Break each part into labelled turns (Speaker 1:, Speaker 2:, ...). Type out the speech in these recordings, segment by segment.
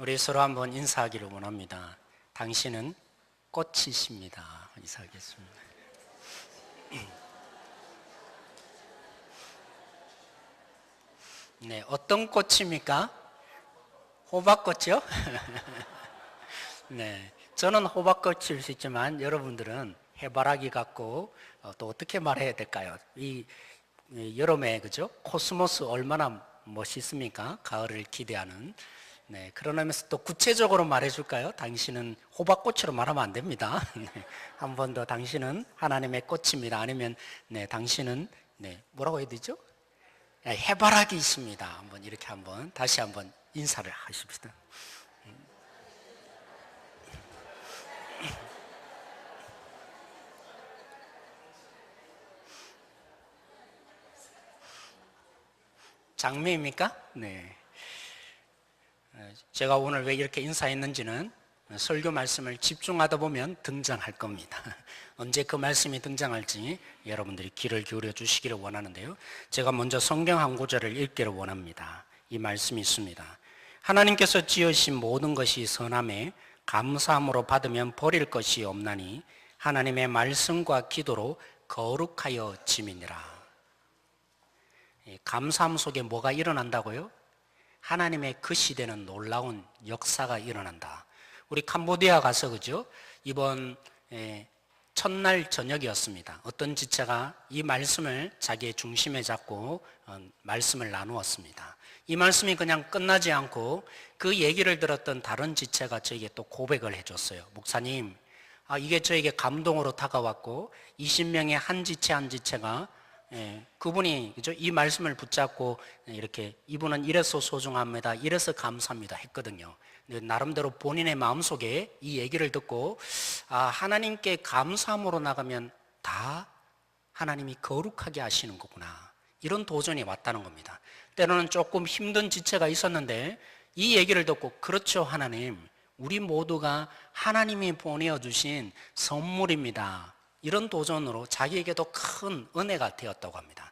Speaker 1: 우리 서로 한번 인사하기를 원합니다. 당신은 꽃이십니다. 인사하겠습니다. 네, 어떤 꽃입니까? 호박꽃이요? 네, 저는 호박꽃일 수 있지만 여러분들은 해바라기 같고 또 어떻게 말해야 될까요? 이 여름에 그죠? 코스모스 얼마나 멋있습니까? 가을을 기대하는. 네, 그러면서 또 구체적으로 말해줄까요? 당신은 호박꽃으로 말하면 안 됩니다. 네, 한 번 더 당신은 하나님의 꽃입니다. 아니면 네, 당신은 뭐라고 해야 되죠? 해바라기 있습니다. 한번 이렇게 한번 다시 한번 인사를 하십시다. 장미입니까? 네. 제가 오늘 왜 이렇게 인사했는지는 설교 말씀을 집중하다 보면 등장할 겁니다. 언제 그 말씀이 등장할지 여러분들이 귀를 기울여 주시기를 원하는데요. 제가 먼저 성경 한 구절을 읽기를 원합니다. 이 말씀이 있습니다. 하나님께서 지으신 모든 것이 선함에 감사함으로 받으면 버릴 것이 없나니 하나님의 말씀과 기도로 거룩하여 짐이니라. 감사함 속에 뭐가 일어난다고요? 하나님의 그 시대는 놀라운 역사가 일어난다. 우리 캄보디아 가서 그죠? 이번 첫날 저녁이었습니다. 어떤 지체가 이 말씀을 자기의 중심에 잡고 말씀을 나누었습니다. 이 말씀이 그냥 끝나지 않고 그 얘기를 들었던 다른 지체가 저에게 또 고백을 해줬어요. 목사님, 이게 저에게 감동으로 다가왔고 20명의 한 지체 한 지체가 그분이 그죠? 이 말씀을 붙잡고 이렇게 이분은 이래서 소중합니다, 이래서 감사합니다 했거든요. 나름대로 본인의 마음속에 이 얘기를 듣고 하나님께 감사함으로 나가면 다 하나님이 거룩하게 하시는 거구나, 이런 도전이 왔다는 겁니다. 때로는 조금 힘든 지체가 있었는데 이 얘기를 듣고 그렇죠 하나님, 우리 모두가 하나님이 보내주신 선물입니다, 이런 도전으로 자기에게도 큰 은혜가 되었다고 합니다.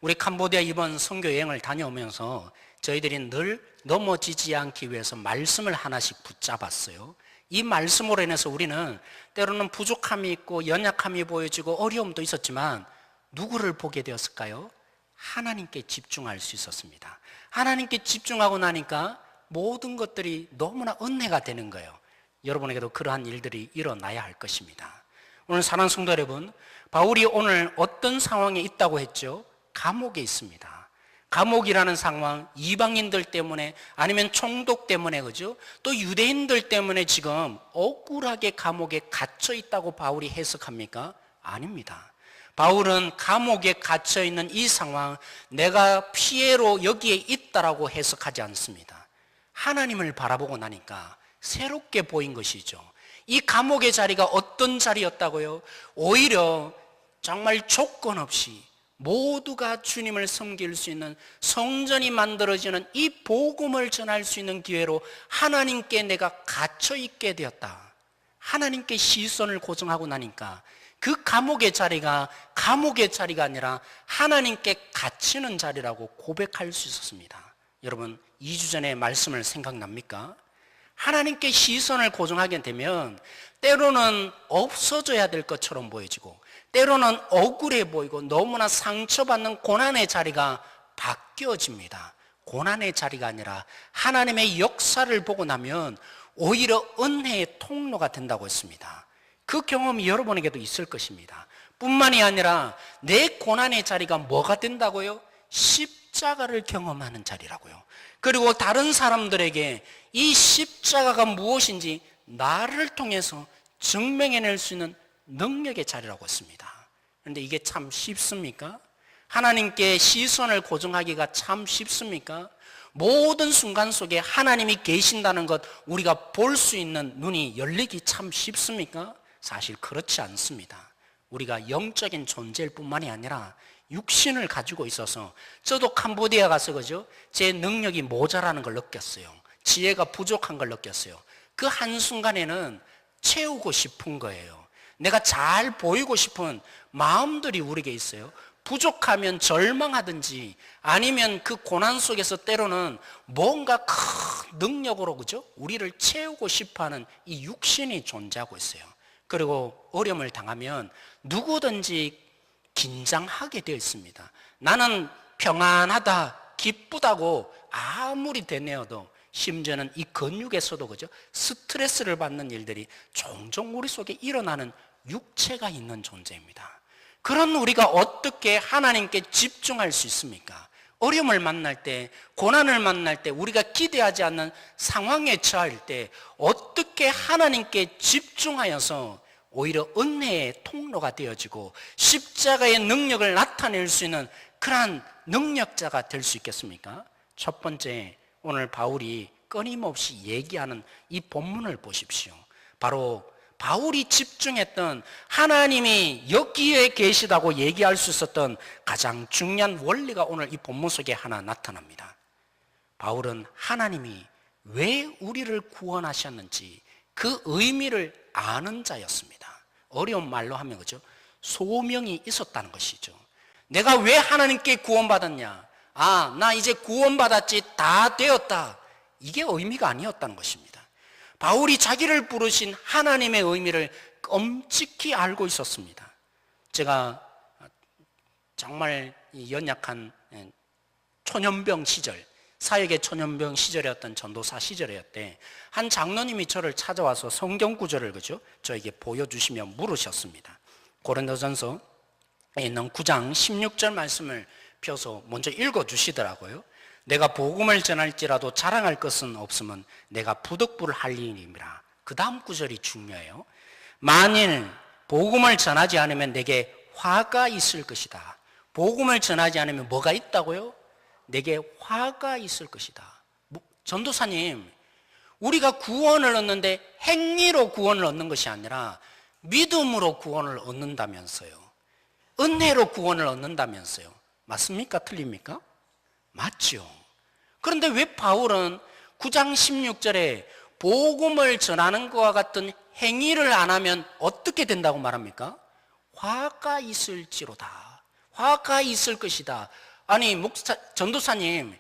Speaker 1: 우리 캄보디아 이번 선교 여행을 다녀오면서 저희들이 늘 넘어지지 않기 위해서 말씀을 하나씩 붙잡았어요. 이 말씀으로 인해서 우리는 때로는 부족함이 있고 연약함이 보여지고 어려움도 있었지만 누구를 보게 되었을까요? 하나님께 집중할 수 있었습니다. 하나님께 집중하고 나니까 모든 것들이 너무나 은혜가 되는 거예요. 여러분에게도 그러한 일들이 일어나야 할 것입니다. 오늘 사랑하는 성도 여러분, 바울이 오늘 어떤 상황에 있다고 했죠? 감옥에 있습니다. 감옥이라는 상황, 이방인들 때문에 아니면 총독 때문에 그죠? 또 유대인들 때문에 지금 억울하게 감옥에 갇혀 있다고 바울이 해석합니까? 아닙니다. 바울은 감옥에 갇혀 있는 이 상황, 내가 피해로 여기에 있다라고 해석하지 않습니다. 하나님을 바라보고 나니까 새롭게 보인 것이죠. 이 감옥의 자리가 어떤 자리였다고요? 오히려 정말 조건 없이 모두가 주님을 섬길 수 있는 성전이 만들어지는 이 복음을 전할 수 있는 기회로 하나님께 내가 갇혀 있게 되었다. 하나님께 시선을 고정하고 나니까 그 감옥의 자리가 감옥의 자리가 아니라 하나님께 갇히는 자리라고 고백할 수 있었습니다. 여러분, 2주 전에 말씀을 생각납니까? 하나님께 시선을 고정하게 되면 때로는 없어져야 될 것처럼 보여지고 때로는 억울해 보이고 너무나 상처받는 고난의 자리가 바뀌어집니다. 고난의 자리가 아니라 하나님의 역사를 보고 나면 오히려 은혜의 통로가 된다고 했습니다. 그 경험이 여러분에게도 있을 것입니다. 뿐만이 아니라 내 고난의 자리가 뭐가 된다고요? 십자가를 경험하는 자리라고요. 그리고 다른 사람들에게 이 십자가가 무엇인지 나를 통해서 증명해낼 수 있는 능력의 자리라고 했습니다. 그런데 이게 참 쉽습니까? 하나님께 시선을 고정하기가 참 쉽습니까? 모든 순간 속에 하나님이 계신다는 것 우리가 볼 수 있는 눈이 열리기 참 쉽습니까? 사실 그렇지 않습니다. 우리가 영적인 존재일 뿐만이 아니라 육신을 가지고 있어서 저도 캄보디아 가서 그죠? 제 능력이 모자라는 걸 느꼈어요. 지혜가 부족한 걸 느꼈어요. 그 한순간에는 채우고 싶은 거예요. 내가 잘 보이고 싶은 마음들이 우리에게 있어요. 부족하면 절망하든지 아니면 그 고난 속에서 때로는 뭔가 큰 능력으로, 그죠? 우리를 채우고 싶어하는 이 육신이 존재하고 있어요. 그리고 어려움을 당하면 누구든지 긴장하게 되어 있습니다. 나는 평안하다, 기쁘다고 아무리 되뇌어도, 심지어는 이 근육에서도, 그죠? 스트레스를 받는 일들이 종종 우리 속에 일어나는 육체가 있는 존재입니다. 그런 우리가 어떻게 하나님께 집중할 수 있습니까? 어려움을 만날 때, 고난을 만날 때, 우리가 기대하지 않는 상황에 처할 때 어떻게 하나님께 집중하여서 오히려 은혜의 통로가 되어지고 십자가의 능력을 나타낼 수 있는 그러한 능력자가 될 수 있겠습니까? 첫 번째, 오늘 바울이 끊임없이 얘기하는 이 본문을 보십시오. 바로 바울이 집중했던, 하나님이 여기에 계시다고 얘기할 수 있었던 가장 중요한 원리가 오늘 이 본문 속에 하나 나타납니다. 바울은 하나님이 왜 우리를 구원하셨는지 그 의미를 아는 자였습니다. 어려운 말로 하면, 그죠? 소명이 있었다는 것이죠. 내가 왜 하나님께 구원받았냐? 아, 나 이제 구원받았지, 다 되었다. 이게 의미가 아니었다는 것입니다. 바울이 자기를 부르신 하나님의 의미를 끔찍히 알고 있었습니다. 제가 정말 연약한 초년병 시절, 사역의 초년병 시절이었던 전도사 시절이었대. 한 장로님이 저를 찾아와서 성경 구절을, 그죠? 저에게 보여주시며 물으셨습니다. 고린도전서에 있는 9장 16절 말씀을 펴서 먼저 읽어주시더라고요. 내가 복음을 전할지라도 자랑할 것은 없으면 내가 부득불 할 일임이라. 그 다음 구절이 중요해요. 만일 복음을 전하지 않으면 내게 화가 있을 것이다. 복음을 전하지 않으면 뭐가 있다고요? 내게 화가 있을 것이다. 전도사님, 우리가 구원을 얻는데 행위로 구원을 얻는 것이 아니라 믿음으로 구원을 얻는다면서요. 은혜로 구원을 얻는다면서요. 맞습니까? 틀립니까? 맞죠. 그런데 왜 바울은 9장 16절에 복음을 전하는 것과 같은 행위를 안 하면 어떻게 된다고 말합니까? 화가 있을지로다. 화가 있을 것이다. 아니, 전도사님,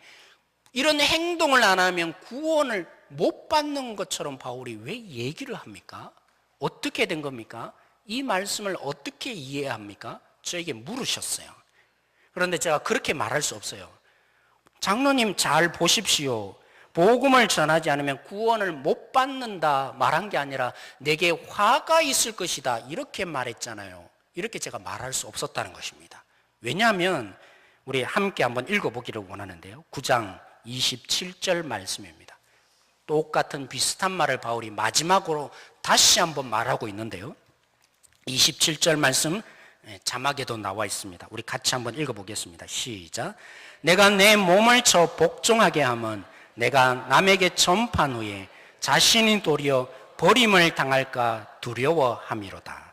Speaker 1: 이런 행동을 안 하면 구원을 못 받는 것처럼 바울이 왜 얘기를 합니까? 어떻게 된 겁니까? 이 말씀을 어떻게 이해합니까? 저에게 물으셨어요. 그런데 제가 그렇게 말할 수 없어요. 장로님, 잘 보십시오. 복음을 전하지 않으면 구원을 못 받는다 말한 게 아니라 내게 화가 있을 것이다 이렇게 말했잖아요. 이렇게 제가 말할 수 없었다는 것입니다. 왜냐하면 우리 함께 한번 읽어보기를 원하는데요. 9장 27절 말씀입니다. 똑같은 비슷한 말을 바울이 마지막으로 다시 한번 말하고 있는데요. 27절 말씀 자막에도 나와 있습니다. 우리 같이 한번 읽어보겠습니다. 시작. 내가 내 몸을 쳐 복종하게 하면 내가 남에게 전파한 후에 자신이 도리어 버림을 당할까 두려워함이로다.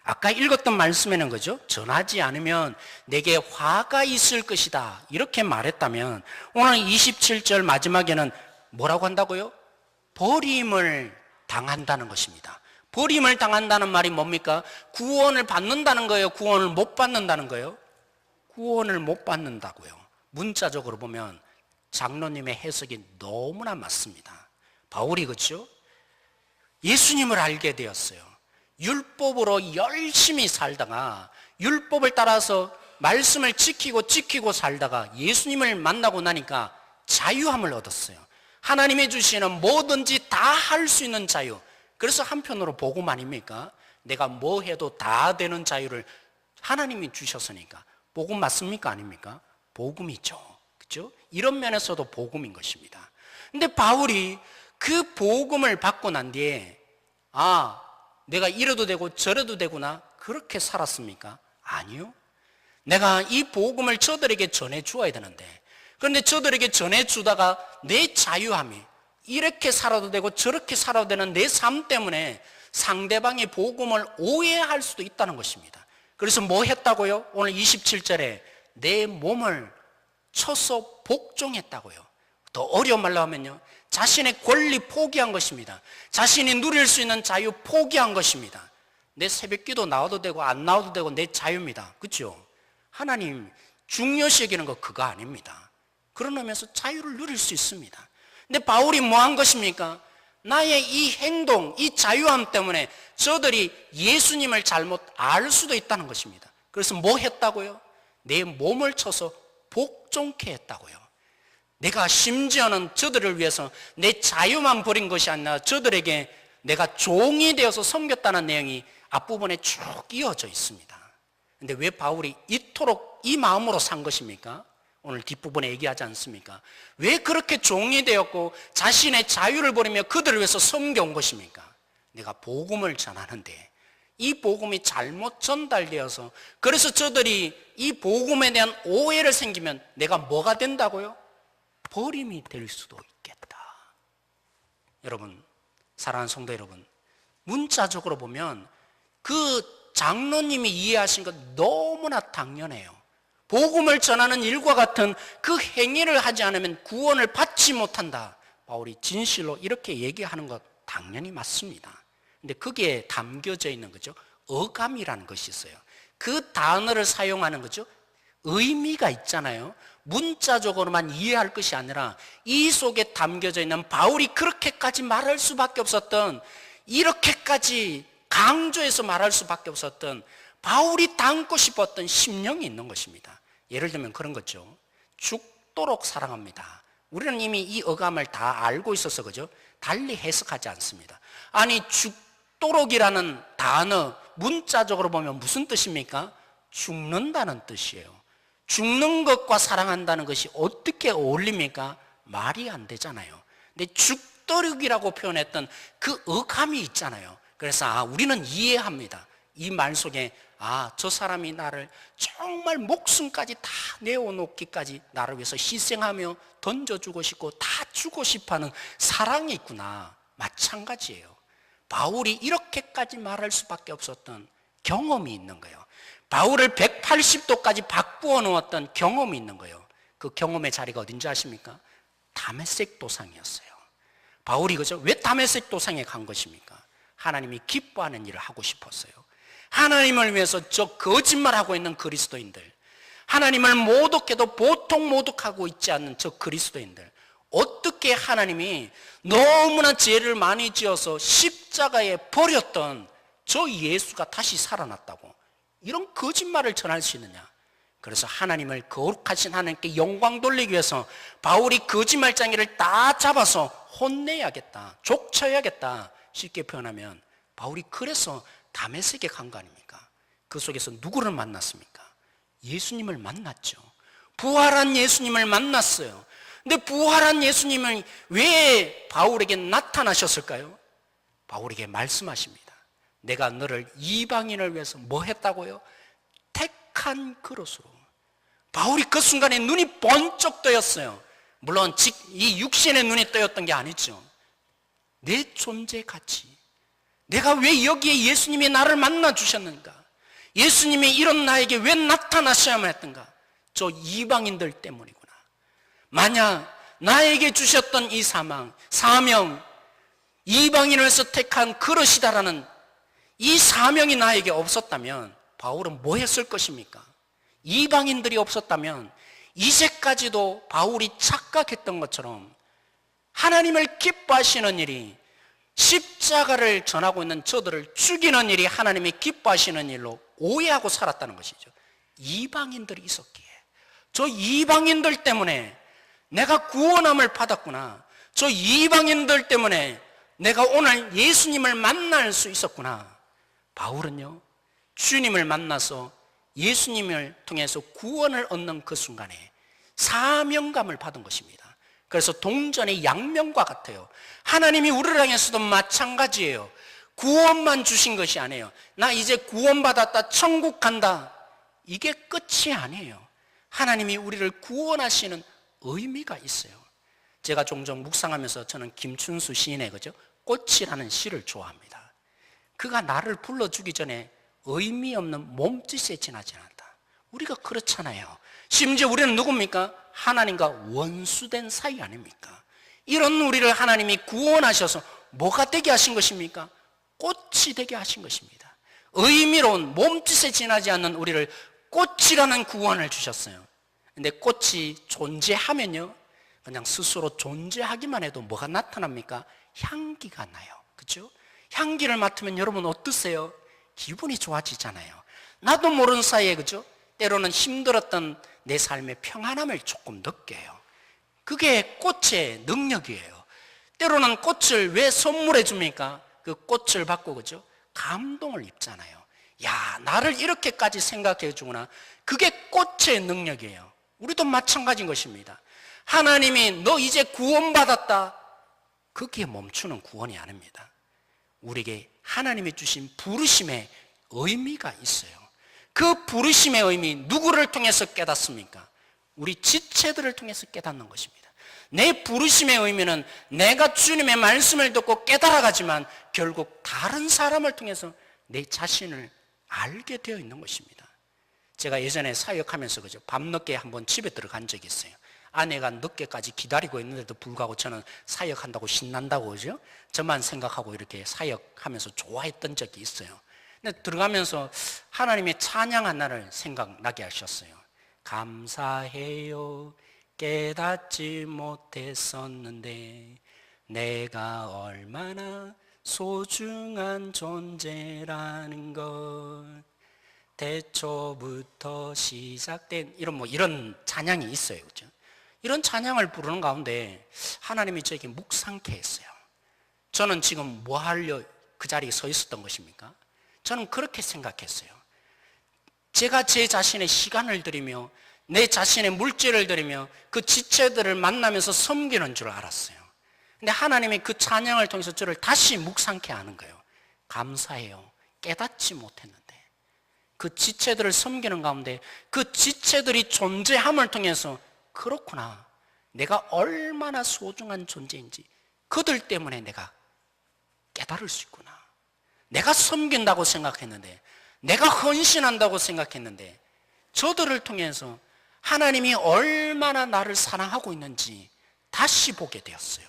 Speaker 1: 아까 읽었던 말씀에는, 그죠? 전하지 않으면 내게 화가 있을 것이다 이렇게 말했다면 오늘 27절 마지막에는 뭐라고 한다고요? 버림을 당한다는 것입니다. 버림을 당한다는 말이 뭡니까? 구원을 받는다는 거예요? 구원을 못 받는다는 거예요? 구원을 못 받는다고요. 문자적으로 보면 장로님의 해석이 너무나 맞습니다. 바울이, 그렇죠? 예수님을 알게 되었어요. 율법으로 열심히 살다가 율법을 따라서 말씀을 지키고 살다가 예수님을 만나고 나니까 자유함을 얻었어요. 하나님이 주시는 뭐든지 다 할 수 있는 자유. 그래서 한편으로 복음 아닙니까? 내가 뭐 해도 다 되는 자유를 하나님이 주셨으니까. 복음 맞습니까? 아닙니까? 복음이죠. 그렇죠? 이런 면에서도 복음인 것입니다. 근데 바울이 그 복음을 받고 난 뒤에 내가 이래도 되고 저래도 되구나 그렇게 살았습니까? 아니요. 내가 이 복음을 저들에게 전해 주어야 되는데, 그런데 저들에게 전해 주다가 내 자유함이 이렇게 살아도 되고 저렇게 살아도 되는 내 삶 때문에 상대방의 복음을 오해할 수도 있다는 것입니다. 그래서 뭐 했다고요? 오늘 27절에 내 몸을 쳐서 복종했다고요. 더 어려운 말로 하면요, 자신의 권리 포기한 것입니다. 자신이 누릴 수 있는 자유 포기한 것입니다. 내 새벽기도 나와도 되고 안 나와도 되고 내 자유입니다. 그렇죠? 하나님 중요시 여기는 거 그거 아닙니다. 그런 의미에서 자유를 누릴 수 있습니다. 근데 바울이 뭐 한 것입니까? 나의 이 행동, 이 자유함 때문에 저들이 예수님을 잘못 알 수도 있다는 것입니다. 그래서 뭐 했다고요? 내 몸을 쳐서 복종케 했다고요. 내가 심지어는 저들을 위해서 내 자유만 버린 것이 아니라 저들에게 내가 종이 되어서 섬겼다는 내용이 앞부분에 쭉 이어져 있습니다. 근데 왜 바울이 이토록 이 마음으로 산 것입니까? 오늘 뒷부분에 얘기하지 않습니까? 왜 그렇게 종이 되었고 자신의 자유를 버리며 그들을 위해서 섬겨온 것입니까? 내가 복음을 전하는데 이 복음이 잘못 전달되어서 그래서 저들이 이 복음에 대한 오해를 생기면 내가 뭐가 된다고요? 버림이 될 수도 있겠다. 여러분, 사랑하는 성도 여러분, 문자적으로 보면 그 장로님이 이해하신 것 너무나 당연해요. 복음을 전하는 일과 같은 그 행위를 하지 않으면 구원을 받지 못한다. 바울이 진실로 이렇게 얘기하는 것 당연히 맞습니다. 근데 거기에 담겨져 있는 거죠. 어감이라는 것이 있어요. 그 단어를 사용하는 거죠. 의미가 있잖아요. 문자적으로만 이해할 것이 아니라 이 속에 담겨져 있는 바울이 그렇게까지 말할 수밖에 없었던, 이렇게까지 강조해서 말할 수밖에 없었던 바울이 담고 싶었던 심령이 있는 것입니다. 예를 들면 그런 거죠. 죽도록 사랑합니다. 우리는 이미 이 어감을 다 알고 있어서 그죠? 달리 해석하지 않습니다. 아니, 죽도록이라는 단어 문자적으로 보면 무슨 뜻입니까? 죽는다는 뜻이에요. 죽는 것과 사랑한다는 것이 어떻게 어울립니까? 말이 안 되잖아요. 근데 죽도록이라고 표현했던 그 어감이 있잖아요. 그래서 우리는 이해합니다. 이 말 속에 저 사람이 나를 정말 목숨까지 다 내어놓기까지 나를 위해서 희생하며 던져주고 싶고 다 주고 싶어하는 사랑이 있구나. 마찬가지예요. 바울이 이렇게까지 말할 수밖에 없었던 경험이 있는 거예요. 바울을 180도까지 바꾸어 놓았던 경험이 있는 거예요. 그 경험의 자리가 어딘지 아십니까? 다메섹 도상이었어요. 바울이 그죠? 왜 다메섹 도상에 간 것입니까? 하나님이 기뻐하는 일을 하고 싶었어요. 하나님을 위해서 저 거짓말하고 있는 그리스도인들, 하나님을 모독해도 보통 모독하고 있지 않는 저 그리스도인들, 어떻게 하나님이 너무나 죄를 많이 지어서 십자가에 버렸던 저 예수가 다시 살아났다고 이런 거짓말을 전할 수 있느냐? 그래서 하나님을, 거룩하신 하나님께 영광 돌리기 위해서 바울이 거짓말장애를 다 잡아서 혼내야겠다, 족쳐야겠다. 쉽게 표현하면 바울이 그래서 다메섹에 간 거 아닙니까? 그 속에서 누구를 만났습니까? 예수님을 만났죠. 부활한 예수님을 만났어요. 근데 부활한 예수님을 왜 바울에게 나타나셨을까요? 바울에게 말씀하십니다. 내가 너를 이방인을 위해서 뭐 했다고요? 택한 그릇으로. 바울이 그 순간에 눈이 번쩍 뜨였어요. 물론 이 육신의 눈이 뜨였던 게 아니죠. 내 존재 가치, 내가 왜 여기에 예수님이 나를 만나 주셨는가? 예수님이 이런 나에게 왜 나타나셔야만 했던가? 저 이방인들 때문이구나. 만약 나에게 주셨던 이 사명, 이방인을 위해서 택한 그릇이다라는 이 사명이 나에게 없었다면 바울은 뭐 했을 것입니까? 이방인들이 없었다면 이제까지도 바울이 착각했던 것처럼 하나님을 기뻐하시는 일이, 십자가를 전하고 있는 저들을 죽이는 일이 하나님이 기뻐하시는 일로 오해하고 살았다는 것이죠. 이방인들이 있었기에, 저 이방인들 때문에 내가 구원함을 받았구나, 저 이방인들 때문에 내가 오늘 예수님을 만날 수 있었구나. 바울은요, 주님을 만나서 예수님을 통해서 구원을 얻는 그 순간에 사명감을 받은 것입니다. 그래서 동전의 양면과 같아요. 하나님이 우리를 향해서도 마찬가지예요. 구원만 주신 것이 아니에요. 나 이제 구원받았다, 천국 간다, 이게 끝이 아니에요. 하나님이 우리를 구원하시는 의미가 있어요. 제가 종종 묵상하면서 저는 김춘수 시인의 그죠? 꽃이라는 시를 좋아합니다. 그가 나를 불러주기 전에 의미 없는 몸짓에 지나지 않았다. 우리가 그렇잖아요. 심지어 우리는 누굽니까? 하나님과 원수된 사이 아닙니까? 이런 우리를 하나님이 구원하셔서 뭐가 되게 하신 것입니까? 꽃이 되게 하신 것입니다. 의미로운 몸짓에 지나지 않는 우리를 꽃이라는 구원을 주셨어요. 근데 꽃이 존재하면요, 그냥 스스로 존재하기만 해도 뭐가 나타납니까? 향기가 나요. 그렇죠? 향기를 맡으면 여러분 어떠세요? 기분이 좋아지잖아요. 나도 모르는 사이에, 그죠? 때로는 힘들었던 내 삶의 평안함을 조금 느껴요. 그게 꽃의 능력이에요. 때로는 꽃을 왜 선물해 줍니까? 그 꽃을 받고, 그죠? 감동을 입잖아요. 야, 나를 이렇게까지 생각해 주구나. 그게 꽃의 능력이에요. 우리도 마찬가지인 것입니다. 하나님이 너 이제 구원받았다, 거기에 멈추는 구원이 아닙니다. 우리에게 하나님이 주신 부르심의 의미가 있어요. 그 부르심의 의미, 누구를 통해서 깨닫습니까? 우리 지체들을 통해서 깨닫는 것입니다. 내 부르심의 의미는 내가 주님의 말씀을 듣고 깨달아가지만 결국 다른 사람을 통해서 내 자신을 알게 되어 있는 것입니다. 제가 예전에 사역하면서, 그죠, 밤늦게 한번 집에 들어간 적이 있어요. 아내가 늦게까지 기다리고 있는데도 불구하고 저는 사역한다고 신난다고, 그죠? 저만 생각하고 이렇게 사역하면서 좋아했던 적이 있어요. 근데 들어가면서 하나님의 찬양 하나를 생각나게 하셨어요. 감사해요, 깨닫지 못했었는데 내가 얼마나 소중한 존재라는 것, 태초부터 시작된 이런 찬양이 있어요. 그죠? 이런 찬양을 부르는 가운데 하나님이 저에게 묵상케 했어요. 저는 지금 뭐 하려 그 자리에 서 있었던 것입니까? 저는 그렇게 생각했어요. 제가 제 자신의 시간을 들이며 내 자신의 물질을 들이며 그 지체들을 만나면서 섬기는 줄 알았어요. 근데 하나님이 그 찬양을 통해서 저를 다시 묵상케 하는 거예요. 감사해요, 깨닫지 못했는데. 그 지체들을 섬기는 가운데 그 지체들이 존재함을 통해서 그렇구나, 내가 얼마나 소중한 존재인지 그들 때문에 내가 깨달을 수 있구나. 내가 섬긴다고 생각했는데, 내가 헌신한다고 생각했는데 저들을 통해서 하나님이 얼마나 나를 사랑하고 있는지 다시 보게 되었어요.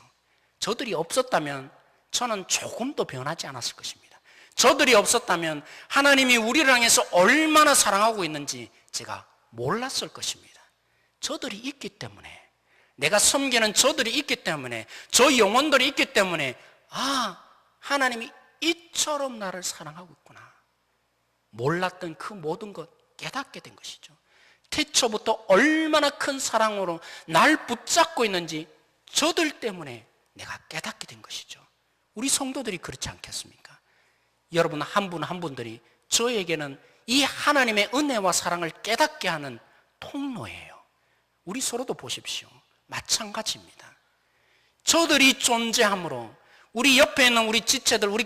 Speaker 1: 저들이 없었다면 저는 조금도 변하지 않았을 것입니다. 저들이 없었다면 하나님이 우리를 향해서 얼마나 사랑하고 있는지 제가 몰랐을 것입니다. 저들이 있기 때문에, 내가 섬기는 저들이 있기 때문에, 저 영혼들이 있기 때문에, 아, 하나님이 이처럼 나를 사랑하고 있구나, 몰랐던 그 모든 것 깨닫게 된 것이죠. 태초부터 얼마나 큰 사랑으로 날 붙잡고 있는지 저들 때문에 내가 깨닫게 된 것이죠. 우리 성도들이 그렇지 않겠습니까? 여러분 한 분 한 분들이 저에게는 이 하나님의 은혜와 사랑을 깨닫게 하는 통로예요. 우리 서로도 보십시오. 마찬가지입니다. 저들이 존재함으로 우리 옆에 있는 우리 지체들, 우리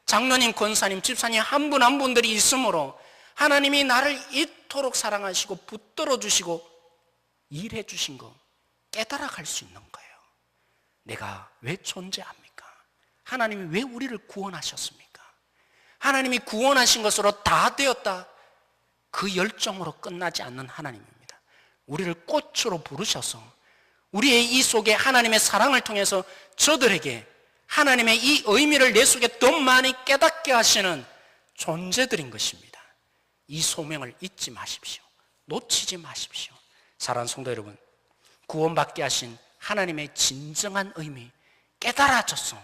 Speaker 1: 장로님, 권사님, 집사님 한 분 한 분들이 있으므로 하나님이 나를 이토록 사랑하시고 붙들어 주시고 일해 주신 거 깨달아 갈 수 있는 거예요. 내가 왜 존재합니까? 하나님이 왜 우리를 구원하셨습니까? 하나님이 구원하신 것으로 다 되었다, 그 열정으로 끝나지 않는 하나님입니다. 우리를 꽃으로 부르셔서 우리의 이 속에 하나님의 사랑을 통해서 저들에게 하나님의 이 의미를 내 속에 더 많이 깨닫게 하시는 존재들인 것입니다. 이 소명을 잊지 마십시오. 놓치지 마십시오. 사랑하는 성도 여러분, 구원받게 하신 하나님의 진정한 의미 깨달아져서,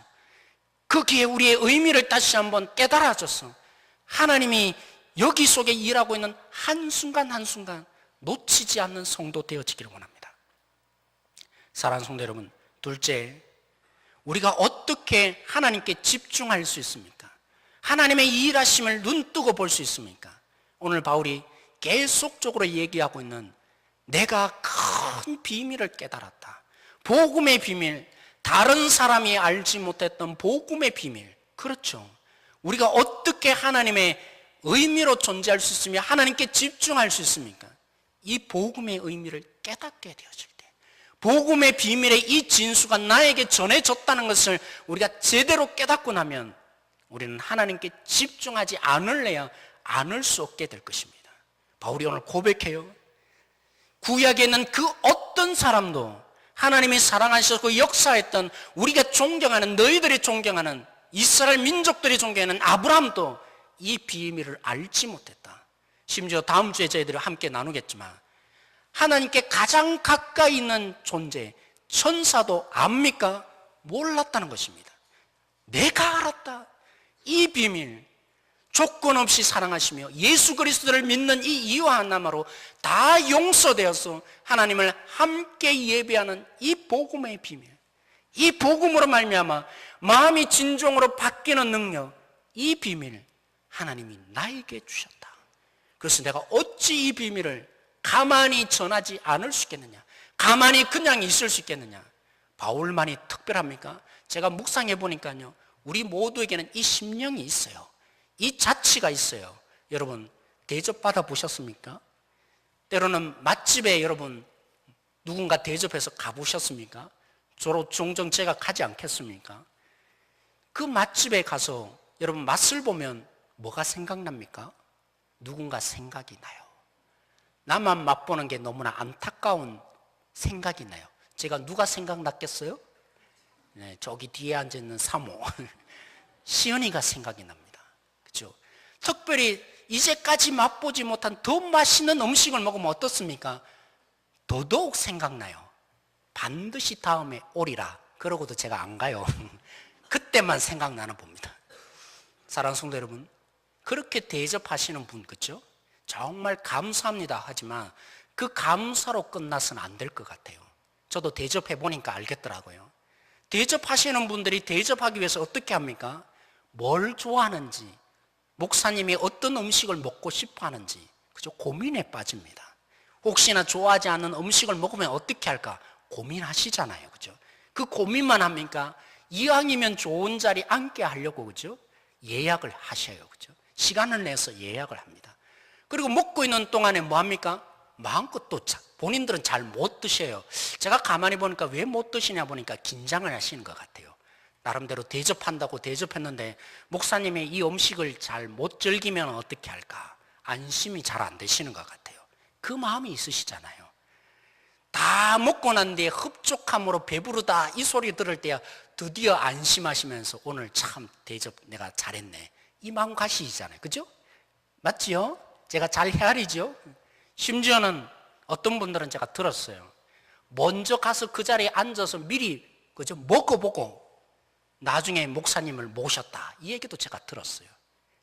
Speaker 1: 거기에 우리의 의미를 다시 한번 깨달아져서 하나님이 여기 속에 일하고 있는 한순간 한순간 놓치지 않는 성도 되어지기를 원합니다. 사랑하는 성도 여러분, 둘째, 우리가 어떻게 하나님께 집중할 수 있습니까? 하나님의 일하심을 눈뜨고 볼 수 있습니까? 오늘 바울이 계속적으로 얘기하고 있는 내가 큰 비밀을 깨달았다, 복음의 비밀, 다른 사람이 알지 못했던 복음의 비밀. 그렇죠. 우리가 어떻게 하나님의 의미로 존재할 수 있으며 하나님께 집중할 수 있습니까? 이 복음의 의미를 깨닫게 되어질 때, 복음의 비밀의 이 진수가 나에게 전해졌다는 것을 우리가 제대로 깨닫고 나면 우리는 하나님께 집중하지 않을래야 않을 수 없게 될 것입니다. 바울이 오늘 고백해요. 구약에 있는 그 어떤 사람도 하나님이 사랑하셔서 역사했던, 우리가 존경하는, 너희들이 존경하는, 이스라엘 민족들이 존경하는 아브라함도 이 비밀을 알지 못했다. 심지어 다음 주에 저희들이 함께 나누겠지만 하나님께 가장 가까이 있는 존재 천사도 압니까? 몰랐다는 것입니다. 내가 알았다. 이 비밀, 조건 없이 사랑하시며 예수 그리스도를 믿는 이 이와 하나로 다 용서되어서 하나님을 함께 예배하는 이 복음의 비밀, 이 복음으로 말미암아 마음이 진정으로 바뀌는 능력, 이 비밀 하나님이 나에게 주셨다. 그래서 내가 어찌 이 비밀을 가만히 전하지 않을 수 있겠느냐, 가만히 그냥 있을 수 있겠느냐. 바울만이 특별합니까? 제가 묵상해 보니까요, 우리 모두에게는 이 심령이 있어요. 이 자치가 있어요. 여러분 대접받아 보셨습니까? 때로는 맛집에 여러분 누군가 대접해서 가보셨습니까? 주로 종종 제가 가지 않겠습니까? 그 맛집에 가서 여러분 맛을 보면 뭐가 생각납니까? 누군가 생각이 나요. 나만 맛보는 게 너무나 안타까운 생각이 나요. 제가 누가 생각났겠어요? 네, 저기 뒤에 앉아있는 사모 시연이가 생각이 납니다. 그렇죠? 특별히 이제까지 맛보지 못한 더 맛있는 음식을 먹으면 어떻습니까? 더더욱 생각나요. 반드시 다음에 오리라. 그러고도 제가 안 가요. 그때만 생각나는 봅니다. 사랑하는 성도 여러분, 그렇게 대접하시는 분, 그렇죠? 정말 감사합니다 하지만 그 감사로 끝나서는 안 될 것 같아요. 저도 대접해 보니까 알겠더라고요. 대접하시는 분들이 대접하기 위해서 어떻게 합니까? 뭘 좋아하는지, 목사님이 어떤 음식을 먹고 싶어 하는지, 그죠? 고민에 빠집니다. 혹시나 좋아하지 않는 음식을 먹으면 어떻게 할까? 고민하시잖아요. 그죠? 그 고민만 합니까? 이왕이면 좋은 자리 앉게 하려고, 그죠? 예약을 하셔요. 그죠? 시간을 내서 예약을 합니다. 그리고 먹고 있는 동안에 뭐 합니까? 마음껏 또 본인들은 잘 못 드셔요. 제가 가만히 보니까 왜 못 드시냐 보니까 긴장을 하시는 것 같아요. 나름대로 대접한다고 대접했는데 목사님이 이 음식을 잘 못 즐기면 어떻게 할까? 안심이 잘 안 되시는 것 같아요. 그 마음이 있으시잖아요. 다 먹고 난 뒤에 흡족함으로 배부르다 이 소리 들을 때야 드디어 안심하시면서 오늘 참 대접 내가 잘했네, 이 마음 가시잖아요. 그죠? 맞지요? 제가 잘 헤아리죠? 심지어는 어떤 분들은 제가 들었어요. 먼저 가서 그 자리에 앉아서 미리 그죠? 먹어보고 나중에 목사님을 모셨다, 이 얘기도 제가 들었어요.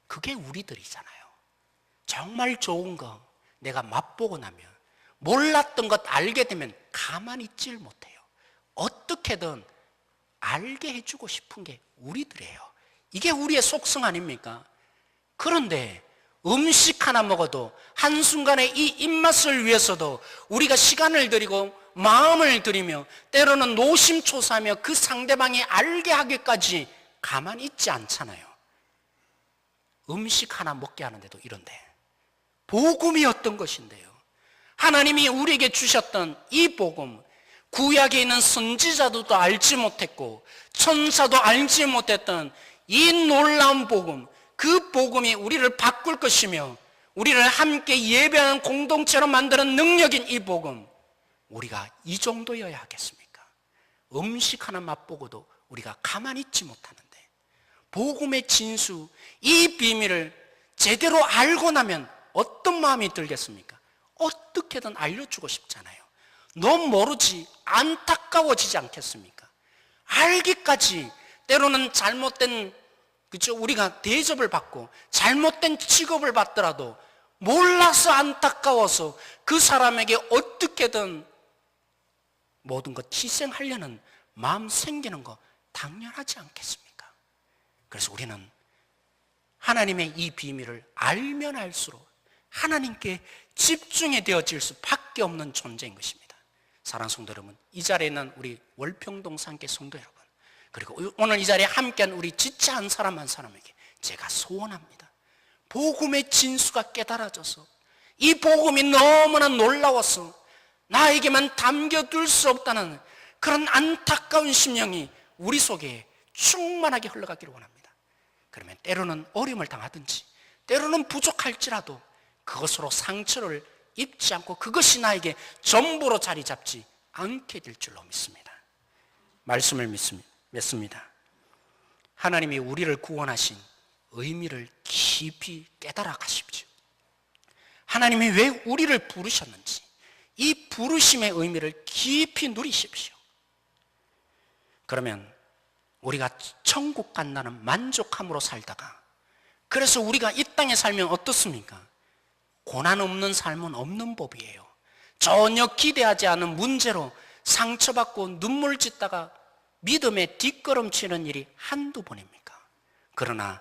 Speaker 1: 그게 우리들이잖아요. 정말 좋은 거 내가 맛보고 나면, 몰랐던 것 알게 되면 가만히 있질 못해요. 어떻게든 알게 해주고 싶은 게 우리들이에요. 이게 우리의 속성 아닙니까? 그런데 음식 하나 먹어도 한순간에 이 입맛을 위해서도 우리가 시간을 들이고 마음을 들이며 때로는 노심초사하며 그 상대방이 알게 하기까지 가만히 있지 않잖아요. 음식 하나 먹게 하는데도 이런데 복음이 어떤 것인데요? 하나님이 우리에게 주셨던 이 복음, 구약에 있는 선지자도 알지 못했고 천사도 알지 못했던 이 놀라운 복음, 그 복음이 우리를 바꿀 것이며 우리를 함께 예배하는 공동체로 만드는 능력인 이 복음, 우리가 이 정도여야 하겠습니까? 음식 하나 맛보고도 우리가 가만히 있지 못하는데 복음의 진수, 이 비밀을 제대로 알고 나면 어떤 마음이 들겠습니까? 어떻게든 알려주고 싶잖아요. 너무 모르지 안타까워지지 않겠습니까? 알기까지 때로는 잘못된, 그렇죠? 우리가 대접을 받고 잘못된 취급을 받더라도 몰라서 안타까워서 그 사람에게 어떻게든 모든 것 희생하려는 마음 생기는 거 당연하지 않겠습니까? 그래서 우리는 하나님의 이 비밀을 알면 알수록 하나님께 집중이 되어질 수밖에 없는 존재인 것입니다. 사랑하는 성도 여러분, 이 자리에 있는 우리 월평동 산교 성도 여러분, 그리고 오늘 이 자리에 함께한 우리 지체 한 사람 한 사람에게 제가 소원합니다. 복음의 진수가 깨달아져서 이 복음이 너무나 놀라워서 나에게만 담겨둘 수 없다는 그런 안타까운 심령이 우리 속에 충만하게 흘러가기를 원합니다. 그러면 때로는 어려움을 당하든지 때로는 부족할지라도 그것으로 상처를 입지 않고 그것이 나에게 전부로 자리 잡지 않게 될 줄로 믿습니다. 말씀을 믿습니다. 하나님이 우리를 구원하신 의미를 깊이 깨달아 가십시오. 하나님이 왜 우리를 부르셨는지 이 부르심의 의미를 깊이 누리십시오. 그러면 우리가 천국 간다는 만족함으로 살다가, 그래서 우리가 이 땅에 살면 어떻습니까? 고난 없는 삶은 없는 법이에요. 전혀 기대하지 않은 문제로 상처받고 눈물 짓다가 믿음에 뒷걸음치는 일이 한두 번입니까? 그러나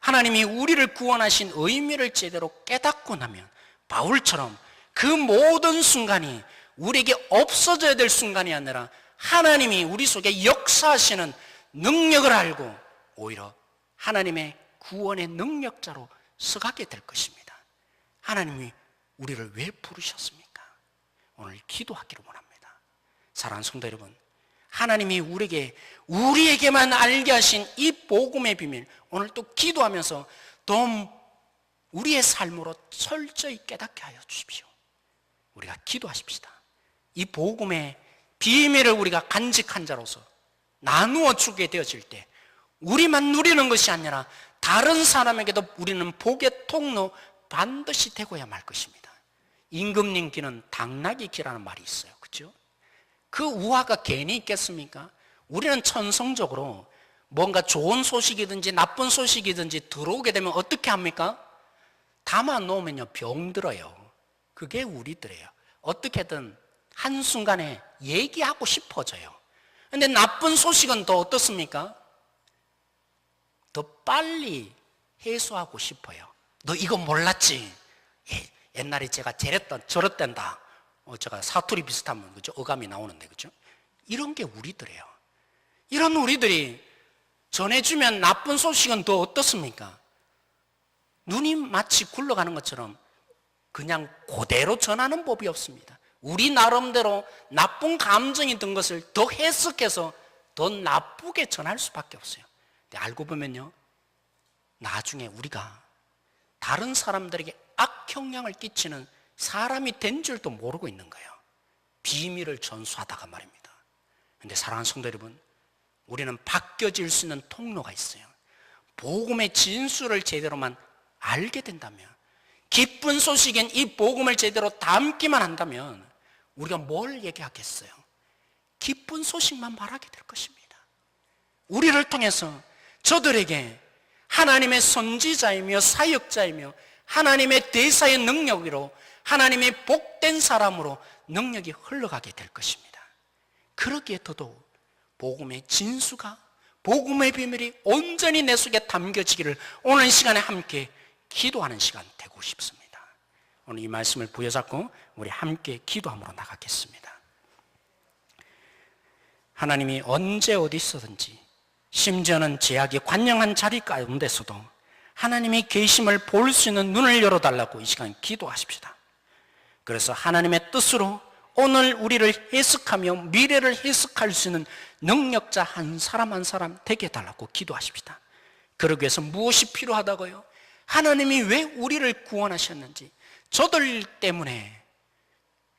Speaker 1: 하나님이 우리를 구원하신 의미를 제대로 깨닫고 나면 바울처럼 그 모든 순간이 우리에게 없어져야 될 순간이 아니라 하나님이 우리 속에 역사하시는 능력을 알고 오히려 하나님의 구원의 능력자로 서가게 될 것입니다. 하나님이 우리를 왜 부르셨습니까? 오늘 기도하기를 원합니다. 사랑하는 성도 여러분, 하나님이 우리에게만 알게 하신 이 복음의 비밀, 오늘 또 기도하면서 더 우리의 삶으로 철저히 깨닫게 하여 주십시오. 우리가 기도하십시다. 이 복음의 비밀을 우리가 간직한 자로서 나누어 주게 되어질 때 우리만 누리는 것이 아니라 다른 사람에게도 우리는 복의 통로 반드시 되고야 말 것입니다. 임금님 귀는 당나귀 귀라는 말이 있어요. 그렇죠? 그 우화가 괜히 있겠습니까? 우리는 천성적으로 뭔가 좋은 소식이든지 나쁜 소식이든지 들어오게 되면 어떻게 합니까? 담아 놓으면요 병들어요. 그게 우리들이에요. 어떻게든 한순간에 얘기하고 싶어져요. 근데 나쁜 소식은 더 어떻습니까? 더 빨리 해소하고 싶어요. 너 이거 몰랐지? 옛날에 제가 저랬단다. 제가 사투리 비슷하면 그죠? 어감이 나오는데 그죠? 이런 게 우리들이에요. 이런 우리들이 전해주면 나쁜 소식은 더 어떻습니까? 눈이 마치 굴러가는 것처럼 그냥 그대로 전하는 법이 없습니다. 우리 나름대로 나쁜 감정이 든 것을 더 해석해서 더 나쁘게 전할 수밖에 없어요. 근데 알고 보면요, 나중에 우리가 다른 사람들에게 악영향을 끼치는 사람이 된 줄도 모르고 있는 거예요. 비밀을 전수하다가 말입니다. 그런데 사랑하는 성도 여러분, 우리는 바뀌어질 수 있는 통로가 있어요. 복음의 진수를 제대로만 알게 된다면, 기쁜 소식엔 이 복음을 제대로 담기만 한다면 우리가 뭘 얘기하겠어요? 기쁜 소식만 말하게 될 것입니다. 우리를 통해서 저들에게 하나님의 선지자이며 사역자이며 하나님의 대사의 능력으로 하나님의 복된 사람으로 능력이 흘러가게 될 것입니다. 그러기에 더더욱 복음의 진수가, 복음의 비밀이 온전히 내 속에 담겨지기를 오늘 이 시간에 함께 기도하는 시간 되고 싶습니다. 오늘 이 말씀을 부여잡고 우리 함께 기도함으로 나가겠습니다. 하나님이 언제 어디 있어든지, 심지어는 제약이 관영한 자리 가운데서도 하나님의 계심을 볼 수 있는 눈을 열어달라고 이 시간 기도하십시다. 그래서 하나님의 뜻으로 오늘 우리를 해석하며 미래를 해석할 수 있는 능력자 한 사람 한 사람 되게 해달라고 기도하십시다. 그러기 위해서 무엇이 필요하다고요? 하나님이 왜 우리를 구원하셨는지, 저들 때문에가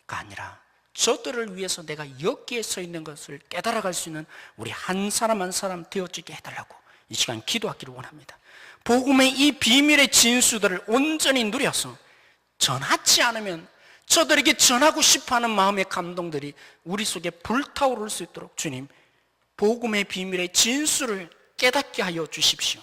Speaker 1: 아니라 저들을 위해서 내가 여기에 서 있는 것을 깨달아갈 수 있는 우리 한 사람 한 사람 되어지게 해달라고 이 시간 기도하기를 원합니다. 복음의 이 비밀의 진수들을 온전히 누려서 전하지 않으면 저들에게 전하고 싶어하는 마음의 감동들이 우리 속에 불타오를 수 있도록 주님, 복음의 비밀의 진수를 깨닫게 하여 주십시오.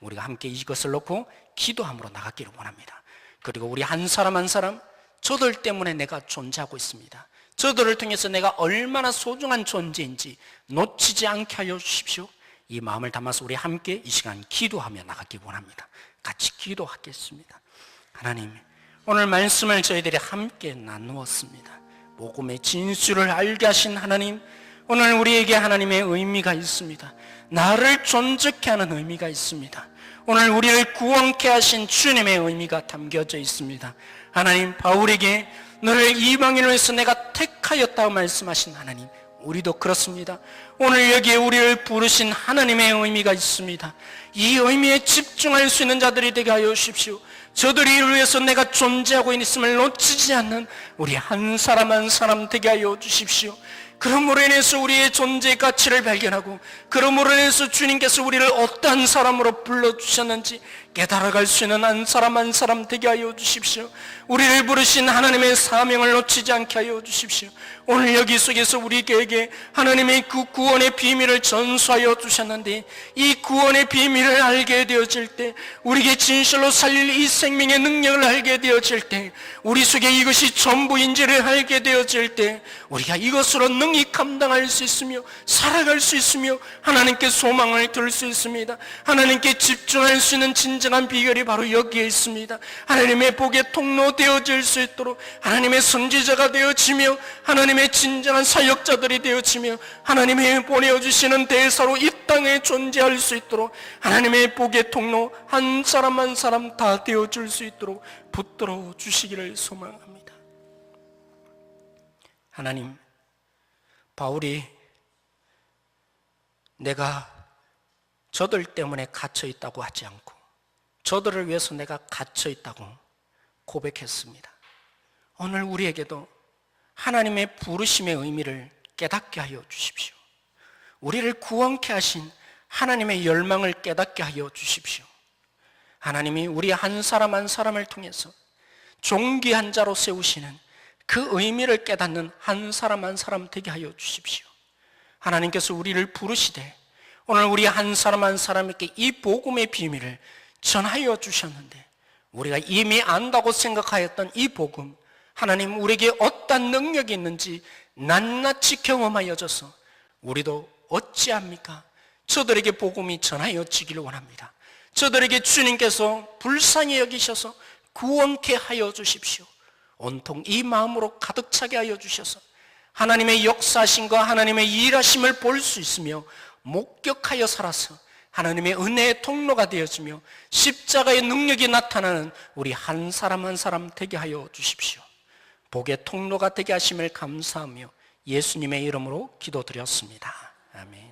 Speaker 1: 우리가 함께 이것을 놓고 기도함으로 나가기를 원합니다. 그리고 우리 한 사람 한 사람, 저들 때문에 내가 존재하고 있습니다. 저들을 통해서 내가 얼마나 소중한 존재인지 놓치지 않게 하여 주십시오. 이 마음을 담아서 우리 함께 이 시간 기도하며 나가기 원합니다. 같이 기도하겠습니다. 하나님, 오늘 말씀을 저희들이 함께 나누었습니다. 복음의 진수를 알게 하신 하나님, 오늘 우리에게 하나님의 의미가 있습니다. 나를 존재케 하는 의미가 있습니다. 오늘 우리를 구원케 하신 주님의 의미가 담겨져 있습니다. 하나님, 바울에게 너를 이방인을 위해서 내가 택하였다고 말씀하신 하나님, 우리도 그렇습니다. 오늘 여기에 우리를 부르신 하나님의 의미가 있습니다. 이 의미에 집중할 수 있는 자들이 되게 하여 주십시오. 저들이 이를 위해서 내가 존재하고 있음을 놓치지 않는 우리 한 사람 한 사람 되게 하여 주십시오. 그러므로 인해서 우리의 존재의 가치를 발견하고, 그러므로 인해서 주님께서 우리를 어떠한 사람으로 불러주셨는지 깨달아갈 수 있는 한 사람 한 사람 되게 하여 주십시오. 우리를 부르신 하나님의 사명을 놓치지 않게 하여 주십시오. 오늘 여기 속에서 우리에게 하나님의 그 구원의 비밀을 전수하여 주셨는데, 이 구원의 비밀을 알게 되어질 때, 우리에게 진실로 살릴 이 생명의 능력을 알게 되어질 때, 우리 속에 이것이 전부인지를 알게 되어질 때, 우리가 이것으로 능히 감당할 수 있으며 살아갈 수 있으며 하나님께 소망을 둘 수 있습니다. 하나님께 집중할 수 있는 진정한 비결이 바로 여기에 있습니다. 하나님의 복의 통로 되어질 수 있도록 하나님의 선지자가 되어지며 하나님의 진정한 사역자들이 되어지며 하나님의 보내주시는 대사로 이 땅에 존재할 수 있도록 하나님의 복의 통로 한 사람 한 사람 다 되어줄 수 있도록 붙들어 주시기를 소망합니다. 하나님, 바울이 내가 저들 때문에 갇혀 있다고 하지 않고 저들을 위해서 내가 갇혀 있다고 고백했습니다. 오늘 우리에게도 하나님의 부르심의 의미를 깨닫게 하여 주십시오. 우리를 구원케 하신 하나님의 열망을 깨닫게 하여 주십시오. 하나님이 우리 한 사람 한 사람을 통해서 존귀한 자로 세우시는 그 의미를 깨닫는 한 사람 한 사람 되게 하여 주십시오. 하나님께서 우리를 부르시되 오늘 우리 한 사람 한 사람에게 이 복음의 비밀을 전하여 주셨는데, 우리가 이미 안다고 생각하였던 이 복음, 하나님 우리에게 어떤 능력이 있는지 낱낱이 경험하여 줘서 우리도 어찌합니까? 저들에게 복음이 전하여지기를 원합니다. 저들에게 주님께서 불쌍히 여기셔서 구원케 하여 주십시오. 온통 이 마음으로 가득 차게 하여 주셔서 하나님의 역사심과 하나님의 일하심을 볼 수 있으며 목격하여 살아서 하나님의 은혜의 통로가 되어지며 십자가의 능력이 나타나는 우리 한 사람 한 사람 되게 하여 주십시오. 복의 통로가 되게 하심을 감사하며 예수님의 이름으로 기도드렸습니다. 아멘.